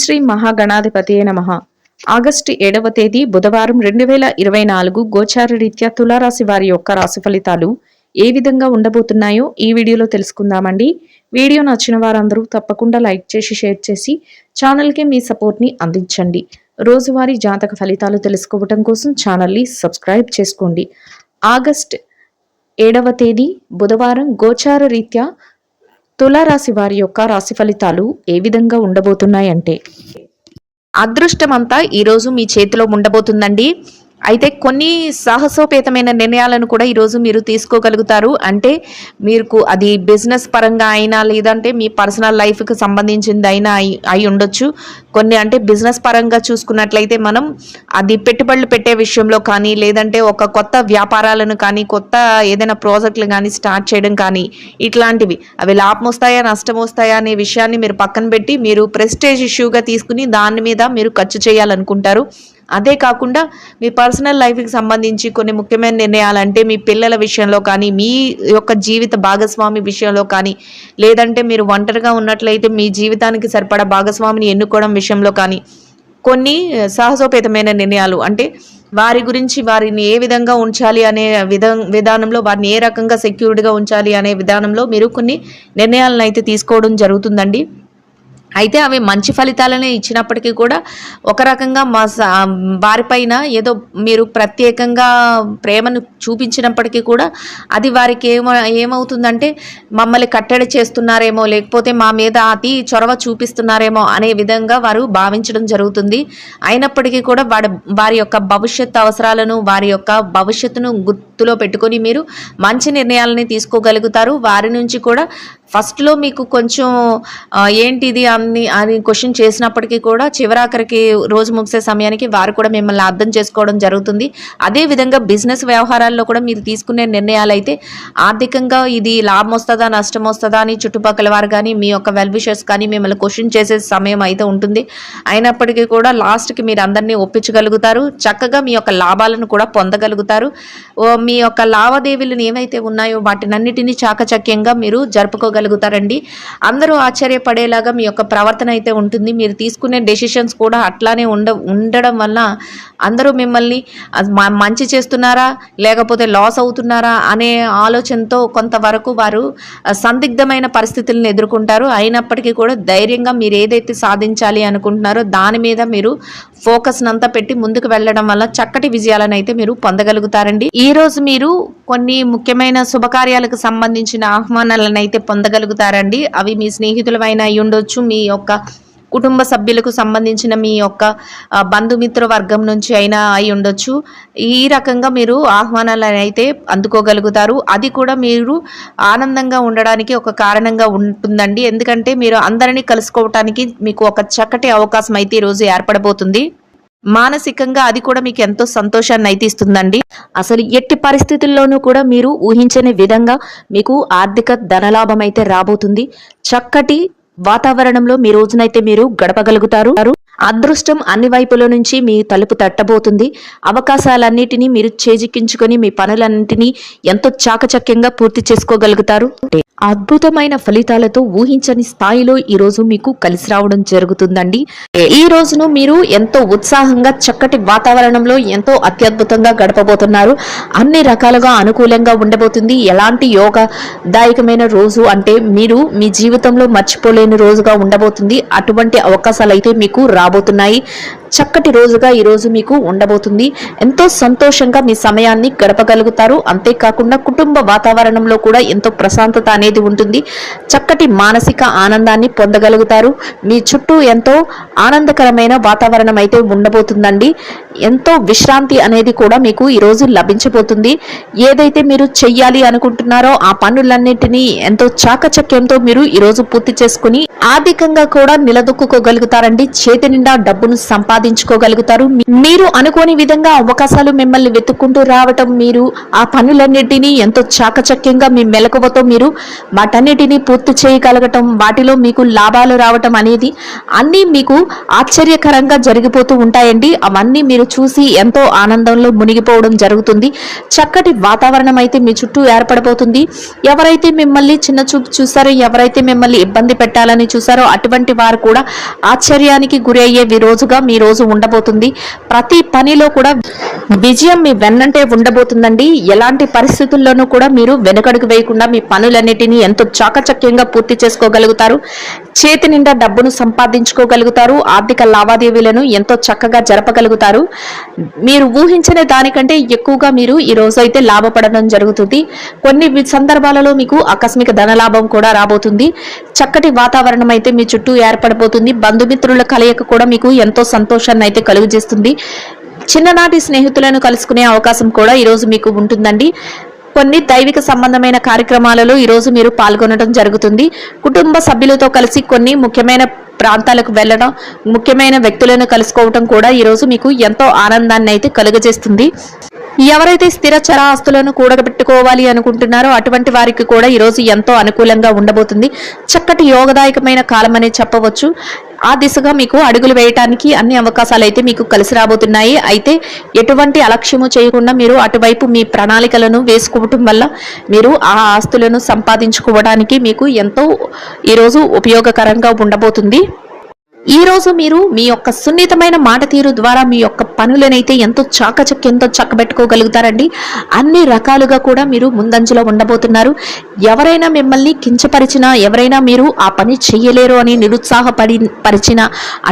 శ్రీ మహాగణాధిపతియే నమః. ఆగస్టు 7వ తేదీ బుధవారం 2024 గోచార రీత్యా తులారాశి వారి యొక్క రాశి ఫలితాలు ఏ విధంగా ఉండబోతున్నాయో ఈ వీడియోలో తెలుసుకుందామండి. వీడియో నచ్చిన వారందరూ తప్పకుండా లైక్ చేసి షేర్ చేసి ఛానల్కి మీ సపోర్ట్ని అందించండి. రోజువారీ జాతక ఫలితాలు తెలుసుకోవడం కోసం ఛానల్ని సబ్స్క్రైబ్ చేసుకోండి. ఆగస్టు 7వ తేదీ బుధవారం గోచార రీత్యా తులారాశి వారి యొక్క రాశి ఫలితాలు ఏ విధంగా ఉండబోతున్నాయంటే, అదృష్టమంతా ఈరోజు మీ చేతిలో ఉండబోతుందండి. అయితే కొన్ని సాహసోపేతమైన నిర్ణయాలను కూడా ఈరోజు మీరు తీసుకోగలుగుతారు. అంటే మీకు అది బిజినెస్ పరంగా అయినా లేదంటే మీ పర్సనల్ లైఫ్కి సంబంధించింది అయినా అయి ఉండొచ్చు. కొన్ని అంటే బిజినెస్ పరంగా చూసుకున్నట్లయితే మనం అది పెట్టుబడులు పెట్టే విషయంలో కానీ లేదంటే ఒక కొత్త వ్యాపారాలను కానీ కొత్త ఏదైనా ప్రాజెక్టులు కానీ స్టార్ట్ చేయడం కానీ ఇట్లాంటివి అవి లాభం వస్తాయా నష్టం వస్తాయా అనే విషయాన్ని మీరు పక్కన పెట్టి మీరు ప్రెస్టేజ్ ఇష్యూగా తీసుకుని దాని మీద మీరు ఖర్చు చేయాలనుకుంటారు. అదే కాకుండా మీ పర్సనల్ లైఫ్కి సంబంధించి కొన్ని ముఖ్యమైన నిర్ణయాలు అంటే మీ పిల్లల విషయంలో కానీ మీ యొక్క జీవిత భాగస్వామి విషయంలో కానీ లేదంటే మీరు ఒంటరిగా ఉన్నట్లయితే మీ జీవితానికి సరిపడా భాగస్వామిని ఎన్నుకోవడం విషయంలో కానీ కొన్ని సాహసోపేతమైన నిర్ణయాలు అంటే వారి గురించి వారిని ఏ విధంగా ఉంచాలి అనే విధానంలో వారిని ఏ రకంగా సెక్యూర్డ్గా ఉంచాలి అనే విధానంలో మీరు కొన్ని నిర్ణయాలను అయితే తీసుకోవడం జరుగుతుందండి. అయితే అవి మంచి ఫలితాలనే ఇచ్చినప్పటికీ కూడా ఒక రకంగా వారిపైన ఏదో మీరు ప్రత్యేకంగా ప్రేమను చూపించినప్పటికీ కూడా అది వారికి ఏమవుతుందంటే మమ్మల్ని కట్టడి చేస్తున్నారేమో లేకపోతే మా మీద అతి చొరవ చూపిస్తున్నారేమో అనే విధంగా వారు భావించడం జరుగుతుంది. అయినప్పటికీ కూడా వారి యొక్క భవిష్యత్ అవసరాలను వారి యొక్క భవిష్యత్తును గుర్తులో పెట్టుకొని మీరు మంచి నిర్ణయాలని తీసుకోగలుగుతారు. వారి నుంచి కూడా ఫస్ట్లో మీకు కొంచెం ఏంటిది అని క్వశ్చన్ చేసినప్పటికీ కూడా చివరాఖరికి రోజు ముగిసే సమయానికి వారు కూడా మిమ్మల్ని అర్థం చేసుకోవడం జరుగుతుంది. అదేవిధంగా బిజినెస్ వ్యవహారాల్లో కూడా మీరు తీసుకునే నిర్ణయాలు అయితే ఆర్థికంగా ఇది లాభం వస్తుందా నష్టం వస్తుందా అని చుట్టుపక్కల వారు కానీ మీ యొక్క వెల్ విషర్స్ కానీ మిమ్మల్ని క్వశ్చన్ చేసే సమయం అయితే ఉంటుంది. అయినప్పటికీ కూడా లాస్ట్కి మీరు అందరినీ ఒప్పించగలుగుతారు. చక్కగా మీ యొక్క లాభాలను కూడా పొందగలుగుతారు. మీ యొక్క లావాదేవీలు ఏవైతే ఉన్నాయో వాటినన్నిటినీ చాకచక్యంగా మీరు జరుపుకోగలుగుతారండి. అందరూ ఆశ్చర్యపడేలాగా మీ యొక్క ప్రవర్తన అయితే ఉంటుంది. మీరు తీసుకునే డెసిషన్స్ కూడా అట్లానే ఉండడం వల్ల అందరూ మిమ్మల్ని మంచి చేస్తున్నారా లేకపోతే లాస్ అవుతున్నారా అనే ఆలోచనతో కొంతవరకు వారు సందిగ్ధమైన పరిస్థితులను ఎదుర్కొంటారు. అయినప్పటికీ కూడా ధైర్యంగా మీరు ఏదైతే సాధించాలి అనుకుంటున్నారో దాని మీద మీరు ఫోకస్ అంతా పెట్టి ముందుకు వెళ్ళడం వల్ల చక్కటి విజయాలను అయితే మీరు పొందగలుగుతారండి. ఈ రోజు మీరు కొన్ని ముఖ్యమైన శుభకార్యాలకు సంబంధించిన ఆహ్వానాలను అయితే పొందగలుగుతారండి. అవి మీ స్నేహితులైనా అయి ఉండొచ్చు, మీ యొక్క కుటుంబ సభ్యులకు సంబంధించిన మీ యొక్క బంధుమిత్ర వర్గం నుంచి అయినా అయి ఉండొచ్చు. ఈ రకంగా మీరు ఆహ్వానాలను అయితే అందుకోగలుగుతారు. అది కూడా మీరు ఆనందంగా ఉండడానికి ఒక కారణంగా ఉంటుందండి. ఎందుకంటే మీరు అందరినీ కలుసుకోవటానికి మీకు ఒక చక్కటి అవకాశం అయితే ఈరోజు ఏర్పడబోతుంది. మానసికంగా అది కూడా మీకు ఎంతో సంతోషాన్ని అయితే ఇస్తుందండి. అసలు ఎట్టి పరిస్థితుల్లోనూ కూడా మీరు ఊహించని విధంగా మీకు ఆర్థిక ధనలాభం అయితే రాబోతుంది. చక్కటి వాతావరణంలో మీ రోజునైతే మీరు గడపగలుగుతారు. అదృష్టం అన్ని వైపుల నుంచి మీ తలుపు తట్టబోతుంది. అవకాశాలన్నిటినీ మీరు చేజిక్కించుకొని మీ పనులన్నింటినీ ఎంతో చాకచక్యంగా పూర్తి చేసుకోగలుగుతారు. అద్భుతమైన ఫలితాలతో ఊహించని స్థాయిలో ఈ రోజు మీకు కలిసి రావడం జరుగుతుందండి. ఈ రోజును మీరు ఎంతో ఉత్సాహంగా చక్కటి వాతావరణంలో ఎంతో అత్యద్భుతంగా గడపబోతున్నారు. అన్ని రకాలుగా అనుకూలంగా ఉండబోతుంది. ఎలాంటి యోగదాయకమైన రోజు అంటే మీరు మీ జీవితంలో మర్చిపోలేని రోజుగా ఉండబోతుంది. అటువంటి అవకాశాలు అయితే మీకు రాబోతున్నాయి. చక్కటి రోజుగా ఈరోజు మీకు ఉండబోతుంది. ఎంతో సంతోషంగా మీ సమయాన్ని గడపగలుగుతారు. అంతేకాకుండా కుటుంబ వాతావరణంలో కూడా ఎంతో ప్రశాంతత అనేది ఉంటుంది. చక్కటి మానసిక ఆనందాన్ని పొందగలుగుతారు. మీ చుట్టూ ఎంతో ఆనందకరమైన వాతావరణం అయితే ఉండబోతుందండి. ఎంతో విశ్రాంతి అనేది కూడా మీకు ఈరోజు లభించబోతుంది. ఏదైతే మీరు చెయ్యాలి అనుకుంటున్నారో ఆ పనులన్నింటినీ ఎంతో చాకచక్యంతో మీరు ఈరోజు పూర్తి చేసుకుని ఆర్థికంగా కూడా నిలదొక్కుకోగలుగుతారండి. చేతి నిండా డబ్బును సంపాదించుకోగలుగుతారు. మీరు అనుకోని విధంగా అవకాశాలు మిమ్మల్ని వెతుక్కుంటూ రావటం, మీరు ఆ పనులన్నిటినీ ఎంతో చాకచక్యంగా మీ మెలకువతో మీరు వాటన్నిటినీ పూర్తి చేయగలగటం, వాటిలో మీకు లాభాలు రావటం అనేది అన్నీ మీకు ఆశ్చర్యకరంగా జరిగిపోతూ ఉంటాయండి. అవన్నీ మీరు చూసి ఎంతో ఆనందంలో మునిగిపోవడం జరుగుతుంది. చక్కటి వాతావరణం అయితే మీ చుట్టూ ఏర్పడబోతుంది. ఎవరైతే మిమ్మల్ని చిన్న చూపు చూసారో, ఎవరైతే మిమ్మల్ని ఇబ్బంది పెట్టాలని చూసారో అటువంటి వారు కూడా ఆశ్చర్యానికి గురి అయ్యే రోజుగా మీ రోజు ఉండబోతుంది. ప్రతి పనిలో కూడా విజయం మీ వెన్నంటే ఉండబోతుందండి. ఎలాంటి పరిస్థితుల్లోనూ కూడా మీరు వెనుకడుగు వేయకుండా మీ పనులన్నిటినీ ఎంతో చాకచక్యంగా పూర్తి చేసుకోగలుగుతారు. చేతి నిండా డబ్బును సంపాదించుకోగలుగుతారు. ఆర్థిక లావాదేవీలను ఎంతో చక్కగా జరపగలుగుతారు. మీరు ఊహించిన దానికంటే ఎక్కువగా మీరు ఈ రోజు అయితే లాభపడడం జరుగుతుంది. కొన్ని సందర్భాలలో మీకు ఆకస్మిక ధనలాభం కూడా రాబోతుంది. చక్కటి వాతావరణం అయితే మీ చుట్టూ ఏర్పడబోతుంది. బంధుమిత్రుల కలయిక కూడా మీకు ఎంతో సంతోషాన్ని అయితే కలుగజేస్తుంది. చిన్ననాటి స్నేహితులను కలుసుకునే అవకాశం కూడా ఈరోజు మీకు ఉంటుందండి. కొన్ని దైవిక సంబంధమైన కార్యక్రమాలలో ఈరోజు మీరు పాల్గొనడం జరుగుతుంది. కుటుంబ సభ్యులతో కలిసి కొన్ని ముఖ్యమైన ప్రాంతాలకు వెళ్ళడం, ముఖ్యమైన వ్యక్తులను కలుసుకోవటం కూడా ఈరోజు మీకు ఎంతో ఆనందాన్ని అయితే కలుగజేస్తుంది. ఎవరైతే స్థిర చర ఆస్తులను కూడబెట్టుకోవాలి అనుకుంటున్నారో అటువంటి వారికి కూడా ఈరోజు ఎంతో అనుకూలంగా ఉండబోతుంది. చక్కటి యోగదాయకమైన కాలం అనే చెప్పవచ్చు. ఆ దిశగా మీకు అడుగులు వేయటానికి అన్ని అవకాశాలు అయితే మీకు కలిసి రాబోతున్నాయి. అయితే ఎటువంటి అలక్ష్యము చేయకుండా మీరు అటువైపు మీ ప్రణాళికలను వేసుకోవటం వల్ల మీరు ఆ ఆస్తులను సంపాదించుకోవడానికి మీకు ఎంతో ఈరోజు ఉపయోగకరంగా ఉండబోతుంది. ఈ రోజు మీరు మీ యొక్క సున్నితమైన మాట తీరు ద్వారా మీ యొక్క పనులనైతే ఎంతో చాకచక్యంతో చక్కబెట్టుకోగలుగుతారండి. అన్ని రకాలుగా కూడా మీరు ముందంజలో ఉండబోతున్నారు. మిమ్మల్ని కించపరిచినా, ఎవరైనా మీరు ఆ పని చెయ్యలేరు అని నిరుత్సాహపరిచిన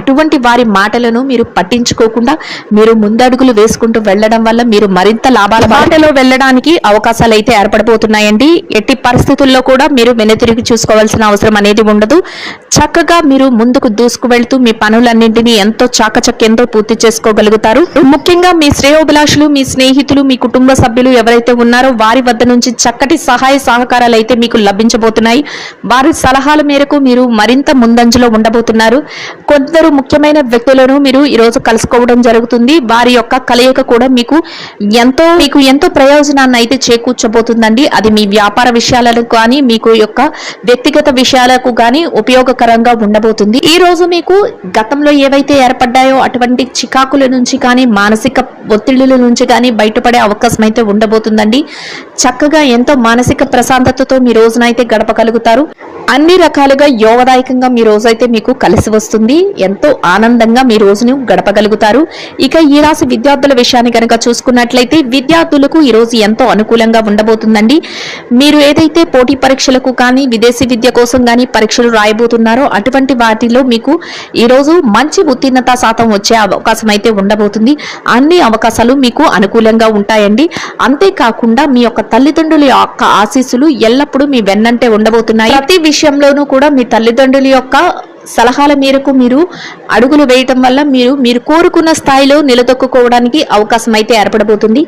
అటువంటి వారి మాటలను మీరు పట్టించుకోకుండా మీరు ముందడుగులు వేసుకుంటూ వెళ్ళడం వల్ల మీరు మరింత లాభాల బాటలో వెళ్ళడానికి అవకాశాలు అయితే ఏర్పడబోతున్నాయండి. ఎట్టి పరిస్థితుల్లో కూడా మీరు వెనుతిరిగి చూసుకోవాల్సిన అవసరం అనేది ఉండదు. చక్కగా మీరు ముందుకు దూసుకు వెళ్తూ మీ పనులన్నింటినీ ఎంతో చాకచక్యంతో పూర్తి చేసుకోగలుగుతారు. ముఖ్యంగా మీ శ్రేయోభిలాషులు, మీ స్నేహితులు, మీ కుటుంబ సభ్యులు ఎవరైతే ఉన్నారో వారి వద్ద నుంచి చక్కటి సహాయ సహకారాలు అయితే మీకు లభించబోతున్నాయి. వారి సలహాల మేరకు మీరు మరింత ముందంజలో ఉండబోతున్నారు. కొందరు ముఖ్యమైన వ్యక్తులను మీరు ఈరోజు కలుసుకోవడం జరుగుతుంది. వారి యొక్క కలయిక కూడా మీకు ఎంతో ప్రయోజనాన్ని అయితే చేకూర్చబోతుందండి. అది మీ వ్యాపార విషయాలకు కానీ, మీకు యొక్క వ్యక్తిగత విషయాలకు కానీ ఉపయోగకరంగా ఉండబోతుంది. ఈ రోజు మీకు గతంలో ఏవైతే ఏర్పడ్డాయో అటువంటి చికాకుల నుంచి కానీ, మానసిక ఒత్తిళ్ల నుంచి కానీ బయటపడే అవకాశం అయితే ఉండబోతుందండి. చక్కగా ఎంతో మానసిక ప్రశాంతతతో మీ రోజునైతే గడపగలుగుతారు. అన్ని రకాలుగా యోగదాయకంగా మీ రోజైతే మీకు కలిసి వస్తుంది. ఎంతో ఆనందంగా మీ రోజును గడపగలుగుతారు. ఇక ఈ రాశి విద్యార్థుల విషయాన్ని కనుక చూసుకున్నట్లయితే విద్యార్థులకు ఈ రోజు ఎంతో అనుకూలంగా ఉండబోతుందండి. మీరు ఏదైతే పోటీ పరీక్షలకు కానీ, విదేశీ విద్య కోసం కానీ పరీక్షలు రాయబోతున్నారో అటువంటి వాటిలో మీకు ఈ రోజు మంచి ఉత్తీర్ణత శాతం వచ్చే అవకాశం అయితే ఉండబోతుంది. అన్ని అవకాశాలు మీకు అనుకూలంగా ఉంటాయండి. అంతేకాకుండా మీ యొక్క తల్లిదండ్రుల యొక్క ఆశీస్సులు ఎల్లప్పుడూ మీ వెన్నంటే ఉండబోతున్నాయి. ప్రతి విషయంలోనూ కూడా మీ తల్లిదండ్రుల యొక్క సలహాల మేరకు మీరు అడుగులు వేయటం వల్ల మీరు కోరుకున్న స్థాయిలో నిలదొక్కుకోవడానికి అవకాశం అయితే ఏర్పడబోతుంది.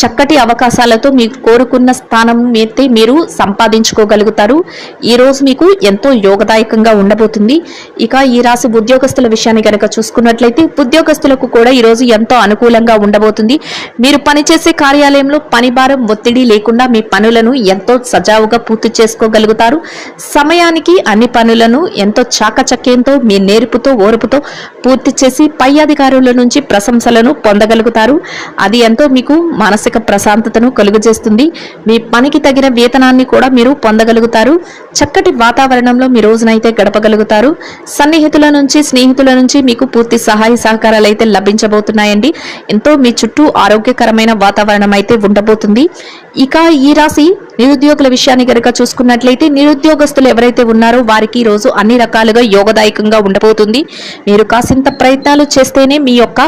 చక్కటి అవకాశాలతో మీరు కోరుకున్న స్థానం అయితే మీరు సంపాదించుకోగలుగుతారు. ఈ రోజు మీకు ఎంతో యోగదాయకంగా ఉండబోతుంది. ఇక ఈ రాశి ఉద్యోగస్తుల విషయాన్ని కనుక చూసుకున్నట్లయితే ఉద్యోగస్తులకు కూడా ఈ రోజు ఎంతో అనుకూలంగా ఉండబోతుంది. మీరు పనిచేసే కార్యాలయంలో పని భారం, ఒత్తిడి లేకుండా మీ పనులను ఎంతో సజావుగా పూర్తి చేసుకోగలుగుతారు. సమయానికి అన్ని పనులను ఎంతో చాకచక్యంతో, మీ నేర్పుతో, ఓర్పుతో పూర్తి చేసి పై అధికారుల నుంచి ప్రశంసలను పొందగలుగుతారు. అది ఎంతో మీకు మానసిక ప్రశాంతతను కలుగజేస్తుంది. మీ పనికి తగిన వేతనాన్ని కూడా మీరు పొందగలుగుతారు. చక్కటి వాతావరణంలో మీ రోజునైతే గడపగలుగుతారు. సన్నిహితుల నుంచి, స్నేహితుల నుంచి మీకు పూర్తి సహాయ సహకారాలు అయితే లభించబోతున్నాయండి. ఎంతో మీ చుట్టూ ఆరోగ్యకరమైన వాతావరణం అయితే ఉండబోతుంది. ఇక ఈ రాశి నిరుద్యోగుల విషయాన్ని కనుక చూసుకున్నట్లయితే నిరుద్యోగస్తులు ఎవరైతే ఉన్నారో వారికి ఈ రోజు అన్ని రకాలుగా యోగదాయకంగా ఉండబోతుంది. మీరు కాసింత ప్రయత్నాలు చేస్తేనే మీ యొక్క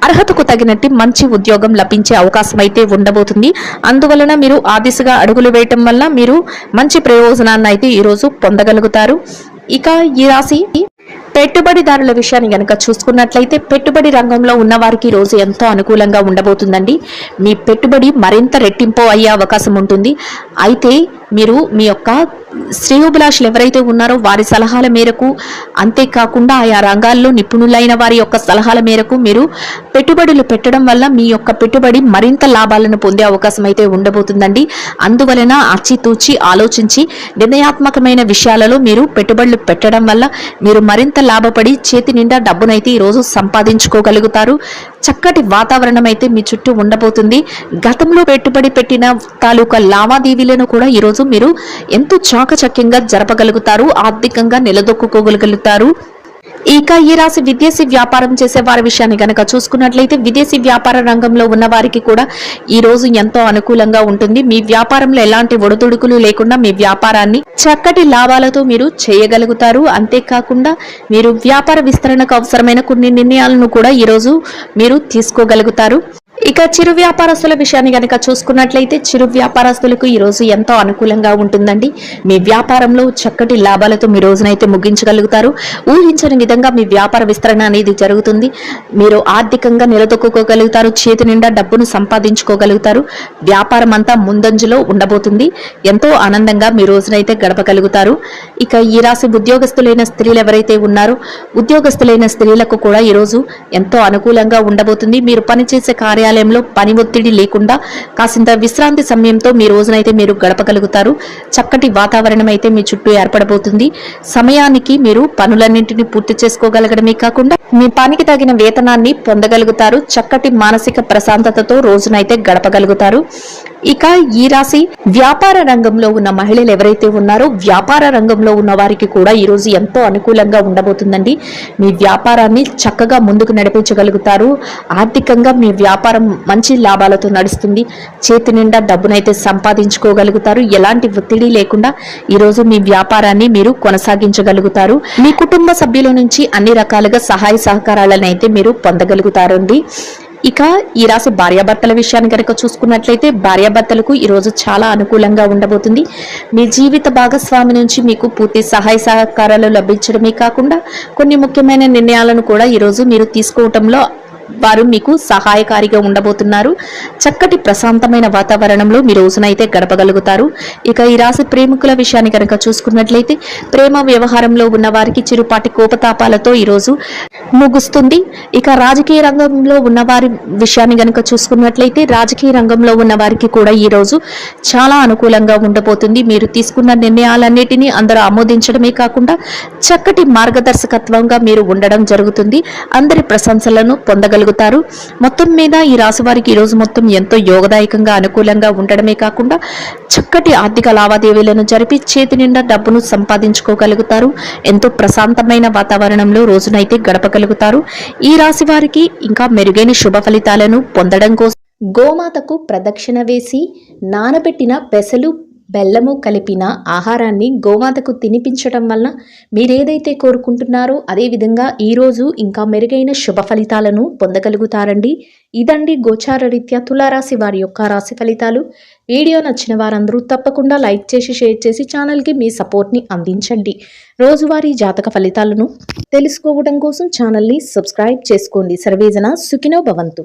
అర్హతకు తగినట్టు మంచి ఉద్యోగం లభించే అవకాశం అయితే ఉండబోతుంది. అందువలన మీరు ఆ దిశగా అడుగులు వేయటం వల్ల మీరు మంచి ప్రయోజనాన్ని అయితే ఈరోజు పొందగలుగుతారు. ఇక ఈ రాశి పెట్టుబడిదారుల విషయాన్ని కనుక చూసుకున్నట్లయితే పెట్టుబడి రంగంలో ఉన్న వారికి రోజు ఎంతో అనుకూలంగా ఉండబోతుందండి. మీ పెట్టుబడి మరింత రెట్టింపు అయ్యే అవకాశం ఉంటుంది. అయితే మీరు మీ యొక్క శ్రేయోభిలాషులు ఎవరైతే ఉన్నారో వారి సలహాల మేరకు, అంతేకాకుండా ఆయా రంగాల్లో నిపుణులైన వారి యొక్క సలహాల మేరకు మీరు పెట్టుబడులు పెట్టడం వల్ల మీ యొక్క పెట్టుబడి మరింత లాభాలను పొందే అవకాశం అయితే ఉండబోతుందండి. అందువలన ఆచితూచి ఆలోచించి నిర్ణయాత్మకమైన విషయాలలో మీరు పెట్టుబడులు పెట్టడం వల్ల మీరు మరింత లాభపడి చేతి నిండా డబ్బునైతే ఈరోజు సంపాదించుకోగలుగుతారు. చక్కటి వాతావరణం అయితే మీ చుట్టూ ఉండబోతుంది. గతంలో పెట్టుబడి పెట్టిన తాలూకా లావాదేవీలను కూడా ఈరోజు మీరు ఎంతో చాకచక్యంగా జరపగలుగుతారు, ఆర్థికంగా నిలదొక్కుకోగలుగుతారు. ఇక ఈ రాశి విదేశీ వ్యాపారం చేసే వారి విషయాన్ని గనక చూసుకున్నట్లయితే విదేశీ వ్యాపార రంగంలో ఉన్న వారికి కూడా ఈ రోజు ఎంతో అనుకూలంగా ఉంటుంది. మీ వ్యాపారంలో ఎలాంటి ఒడిదుడుకులు లేకుండా మీ వ్యాపారాన్ని చక్కటి లాభాలతో మీరు చేయగలుగుతారు. అంతేకాకుండా మీరు వ్యాపార విస్తరణకు అవసరమైన కొన్ని నిర్ణయాలను కూడా ఈ రోజు మీరు తీసుకోగలుగుతారు. ఇక చిరు వ్యాపారస్తుల విషయాన్ని కనుక చూసుకున్నట్లయితే చిరు వ్యాపారస్తులకు ఈ రోజు ఎంతో అనుకూలంగా ఉంటుందండి. మీ వ్యాపారంలో చక్కటి లాభాలతో మీ రోజునైతే ముగించగలుగుతారు. ఊహించని విధంగా మీ వ్యాపార విస్తరణ అనేది జరుగుతుంది. మీరు ఆర్థికంగా నిలదొక్కుకోగలుగుతారు, చేతి నిండా డబ్బును సంపాదించుకోగలుగుతారు. వ్యాపారం అంతా ముందంజలో ఉండబోతుంది. ఎంతో ఆనందంగా మీ రోజునైతే గడపగలుగుతారు. ఇక ఈ రాశి ఉద్యోగస్తులైన స్త్రీలు ఎవరైతే ఉన్నారో ఉద్యోగస్తులైన స్త్రీలకు కూడా ఈరోజు ఎంతో అనుకూలంగా ఉండబోతుంది. మీరు పనిచేసే కార్యాలయంలో పని ఒత్తిడి లేకుండా కాసింత విశ్రాంతి సమయంతో మీ రోజునైతే మీరు గడపగలుగుతారు. చక్కటి వాతావరణం అయితే మీ చుట్టూ ఏర్పడబోతుంది. సమయానికి మీరు పనులన్నింటినీ పూర్తి చేసుకోగలగడమే కాకుండా మీ పనికి తగిన వేతనాన్ని పొందగలుగుతారు. చక్కటి మానసిక ప్రశాంతతతో రోజునైతే గడపగలుగుతారు. ఇక ఈ రాశి వ్యాపార రంగంలో ఉన్న మహిళలు ఎవరైతే ఉన్నారో వ్యాపార రంగంలో ఉన్న వారికి కూడా ఈ రోజు ఎంతో అనుకూలంగా ఉండబోతుందండి. మీ వ్యాపారాన్ని చక్కగా ముందుకు నడిపించగలుగుతారు. ఆర్థికంగా మీ వ్యాపారం మంచి లాభాలతో నడుస్తుంది. చేతి నిండా డబ్బునైతే సంపాదించుకోగలుగుతారు. ఎలాంటి ఒత్తిడి లేకుండా ఈ రోజు మీ వ్యాపారాన్ని మీరు కొనసాగించగలుగుతారు. మీ కుటుంబ సభ్యుల నుంచి అన్ని రకాలుగా సహాయ సహకారాలను అయితే మీరు పొందగలుగుతారండి. ఇక ఈ రాశి భార్యాభర్తల విషయాన్ని కనుక చూసుకున్నట్లయితే భార్యాభర్తలకు ఈరోజు చాలా అనుకూలంగా ఉండబోతుంది. మీ జీవిత భాగస్వామి నుంచి మీకు పూర్తి సహాయ సహకారాలు లభించడమే కాకుండా కొన్ని ముఖ్యమైన నిర్ణయాలను కూడా ఈరోజు మీరు తీసుకోవటంలో వారు మీకు సహాయకారిగా ఉండబోతున్నారు. చక్కటి ప్రశాంతమైన వాతావరణంలో మీ రోజునైతే గడపగలుగుతారు. ఇక ఈ రాశి ప్రేమికుల విషయాన్ని కనుక చూసుకున్నట్లయితే ప్రేమ వ్యవహారంలో ఉన్న వారికి చిరుపాటి కోపతాపాలతో ఈరోజు ముగుస్తుంది. ఇక రాజకీయ రంగంలో ఉన్న వారి విషయాన్ని కనుక చూసుకున్నట్లయితే రాజకీయ రంగంలో ఉన్న వారికి కూడా ఈ రోజు చాలా అనుకూలంగా ఉండబోతుంది. మీరు తీసుకున్న నిర్ణయాలన్నిటినీ అందరూ ఆమోదించడమే కాకుండా చక్కటి మార్గదర్శకత్వంగా మీరు ఉండడం జరుగుతుంది. అందరి ప్రశంసలను పొందగలుగుతారు. మొత్తం మీద ఈ రాశి వారికి ఈ రోజు మొత్తం ఎంతో యోగదాయకంగా అనుకూలంగా ఉండడమే కాకుండా చక్కటి ఆర్థిక లావాదేవీలను జరిపి చేతి నిండా డబ్బును సంపాదించుకోగలుగుతారు. ఎంతో ప్రశాంతమైన వాతావరణంలో రోజునైతే గడపగలుగుతారు. ఈ రాశి వారికి ఇంకా మెరుగైన శుభ ఫలితాలను పొందడం కోసం గోమాతకు ప్రదక్షిణ వేసి నానబెట్టిన పెసలు బెల్లము కలిపిన ఆహారాన్ని గోమాతకు తినిపించడం వలన మీరేదైతే కోరుకుంటున్నారో అదేవిధంగా ఈరోజు ఇంకా మెరుగైన శుభ ఫలితాలను పొందగలుగుతారండి. ఇదండి గోచార రీత్యా తులారాశి వారి యొక్క రాశి ఫలితాలు. వీడియో నచ్చిన వారందరూ తప్పకుండా లైక్ చేసి షేర్ చేసి ఛానల్కి మీ సపోర్ట్ని అందించండి. రోజువారీ జాతక ఫలితాలను తెలుసుకోవడం కోసం ఛానల్ని సబ్స్క్రైబ్ చేసుకోండి. సర్వేజన సుఖినో భవంతు.